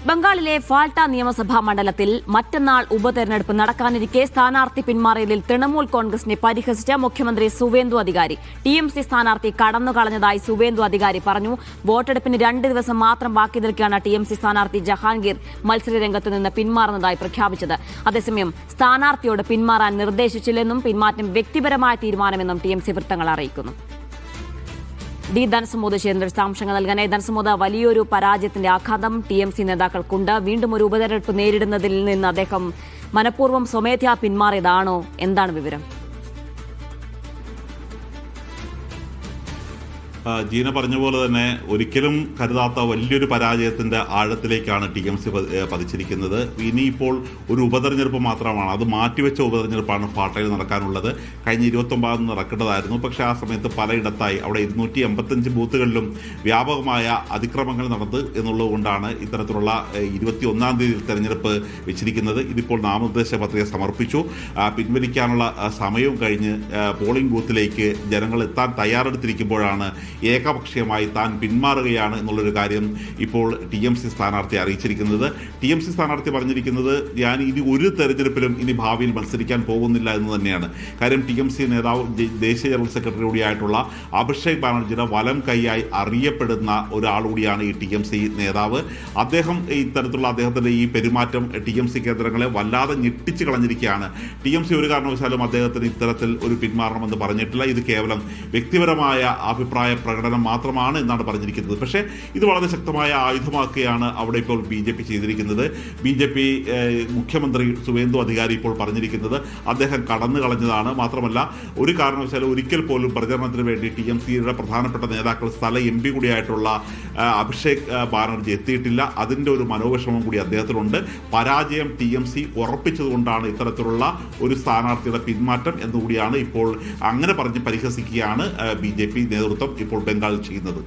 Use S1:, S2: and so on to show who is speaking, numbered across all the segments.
S1: ബംഗാളിലെ ഫാൽട്ട നിയമസഭാ മണ്ഡലത്തിൽ മറ്റന്നാൾ ഉപതെരഞ്ഞെടുപ്പ് നടക്കാനിരിക്കെ സ്ഥാനാർത്ഥി പിന്മാറിയതിൽ തൃണമൂൽ കോൺഗ്രസിനെ പരിഹസിച്ച മുഖ്യമന്ത്രി സുവേന്ദു അധികാരി. ടിഎംസി സ്ഥാനാർത്ഥി കടന്നുകളഞ്ഞതായി സുവേന്ദു അധികാരി പറഞ്ഞു. വോട്ടെടുപ്പിന് 2 ദിവസം മാത്രം ബാക്കി നിൽക്കെയാണ് ടിഎംസി സ്ഥാനാർത്ഥി ജഹാംഗീർ മത്സരരംഗത്ത് നിന്ന് പിന്മാറുന്നതായി പ്രഖ്യാപിച്ചത്. അതേസമയം സ്ഥാനാർത്ഥിയോട് പിന്മാറാൻ നിർദ്ദേശിച്ചില്ലെന്നും പിന്മാറ്റം വ്യക്തിപരമായ തീരുമാനമെന്നും ടിഎംസി വൃത്തങ്ങൾ അറിയിക്കുന്നു. ഡി ധനസമൂത് വിശദാംശങ്ങൾ നൽകാൻ. ധനസമൂത്, വലിയൊരു പരാജയത്തിന്റെ ആഘാതം ടിഎംസി നേതാക്കൾക്കുണ്ട്. വീണ്ടും ഒരു ഉപതെരഞ്ഞെടുപ്പ് നേരിടുന്നതിൽ നിന്ന് അദ്ദേഹം മനഃപൂർവ്വം സ്വമേധയാ പിന്മാറിയതാണോ? എന്താണ് വിവരം?
S2: ജീന പറഞ്ഞ പോലെ തന്നെ ഒരിക്കലും കരുതാത്ത വലിയൊരു പരാജയത്തിന്റെ ആഴത്തിലേക്കാണ് ടിഎംസി പതിച്ചിരിക്കുന്നത്. ഇനിയിപ്പോൾ ഒരു ഉപതെരഞ്ഞെടുപ്പ് മാത്രമാണ്, അത് മാറ്റിവെച്ച ഉപതെരഞ്ഞെടുപ്പാണ് ഫാട്ടയിൽ നടക്കാനുള്ളത്. കഴിഞ്ഞ 29 നടക്കേണ്ടതായിരുന്നു. പക്ഷേ ആ സമയത്ത് പലയിടത്തായി അവിടെ 285 ബൂത്തുകളിലും വ്യാപകമായ അതിക്രമങ്ങൾ നടന്നു എന്നുള്ളതുകൊണ്ടാണ് ഇത്തരത്തിലുള്ള 21-ാം തീയതി തെരഞ്ഞെടുപ്പ് വെച്ചിരിക്കുന്നത്. ഇതിപ്പോൾ നാമനിർദ്ദേശ പത്രിക സമർപ്പിച്ചു. പിൻവലിക്കാനുള്ള സമയവും കഴിഞ്ഞ് പോളിംഗ് ബൂത്തിലേക്ക് ജനങ്ങൾ എത്താൻ തയ്യാറെടുത്തിരിക്കുമ്പോഴാണ് ഏകപക്ഷീയമായി താൻ പിന്മാറുകയാണ് എന്നുള്ളൊരു കാര്യം ഇപ്പോൾ ടിഎംസി സ്ഥാനാർത്ഥി അറിയിച്ചിരിക്കുന്നത്. ടിഎംസി സ്ഥാനാർത്ഥി പറഞ്ഞിരിക്കുന്നത് ഞാൻ ഇനി ഒരു തെരഞ്ഞെടുപ്പിലും ഇനി ഭാവിയിൽ മത്സരിക്കാൻ പോകുന്നില്ല എന്ന് തന്നെയാണ്. കാര്യം ടിഎംസി നേതാവ് ദേശീയ ജനറൽ സെക്രട്ടറി കൂടിയായിട്ടുള്ള അഭിഷേക് ബാനർജിയുടെ വലം കൈയായി അറിയപ്പെടുന്ന ഒരാൾ കൂടിയാണ് ഈ ടിഎംസി നേതാവ്. അദ്ദേഹം ഇത്തരത്തിലുള്ള അദ്ദേഹത്തിൻ്റെ ഈ പെരുമാറ്റം ടിഎംസി കേന്ദ്രങ്ങളെ വല്ലാതെ ഞെട്ടിച്ച് കളഞ്ഞിരിക്കുകയാണ്. ടിഎംസി ഒരു കാരണവശാലും അദ്ദേഹത്തിന് ഇത്തരത്തിൽ ഒരു പിന്മാറണമെന്ന് പറഞ്ഞിട്ടില്ല. ഇത് കേവലം വ്യക്തിപരമായ അഭിപ്രായ പ്രകടനം മാത്രമാണ് എന്നാണ് പറഞ്ഞിരിക്കുന്നത്. പക്ഷേ ഇത് വളരെ ശക്തമായ ആയുധമാക്കുകയാണ് അവിടെ ഇപ്പോൾ ബി.ജെ.പി ചെയ്തിരിക്കുന്നത്. ബി.ജെ.പി മുഖ്യമന്ത്രി സുവേന്ദു അധികാരി ഇപ്പോൾ പറഞ്ഞിരിക്കുന്നത് അദ്ദേഹം കടന്നു കളഞ്ഞതാണ്. മാത്രമല്ല ഒരു കാരണവശാലും ഒരിക്കൽ പോലും പ്രചരണത്തിന് വേണ്ടി ടിഎംസിയുടെ പ്രധാനപ്പെട്ട നേതാക്കൾ സ്ഥല എം പി കൂടിയായിട്ടുള്ള അഭിഷേക് ബാനർജി എത്തിയിട്ടില്ല. അതിൻ്റെ ഒരു മനോവിഷമം കൂടി അദ്ദേഹത്തിനുണ്ട്. പരാജയം ടിഎംസി ഉറപ്പിച്ചതുകൊണ്ടാണ് ഇത്തരത്തിലുള്ള ഒരു സ്ഥാനാർത്ഥിയുടെ പിന്മാറ്റം എന്നുകൂടിയാണ് ഇപ്പോൾ അങ്ങനെ പറഞ്ഞ് പരിഹസിക്കുകയാണ് ബി.ജെ.പി നേതൃത്വം ഇപ്പോൾ ബംഗാളിൽ ചെയ്യുന്നത്.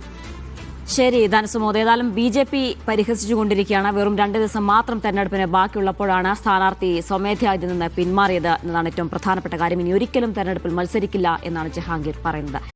S1: ശരി ധനസമൂത്, ഏതായാലും ബി.ജെ.പി പരിഹസിച്ചുകൊണ്ടിരിക്കുകയാണ്. വെറും 2 ദിവസം മാത്രം തെരഞ്ഞെടുപ്പിന് ബാക്കിയുള്ളപ്പോഴാണ് സ്ഥാനാർത്ഥി സ്വമേധയാ ഇതിൽ നിന്ന് പിന്മാറിയത് എന്നതാണ് ഏറ്റവും പ്രധാനപ്പെട്ട കാര്യം. ഇനി ഒരിക്കലും തെരഞ്ഞെടുപ്പിൽ മത്സരിക്കില്ല എന്നാണ് ജഹാംഗീർ പറയുന്നത്.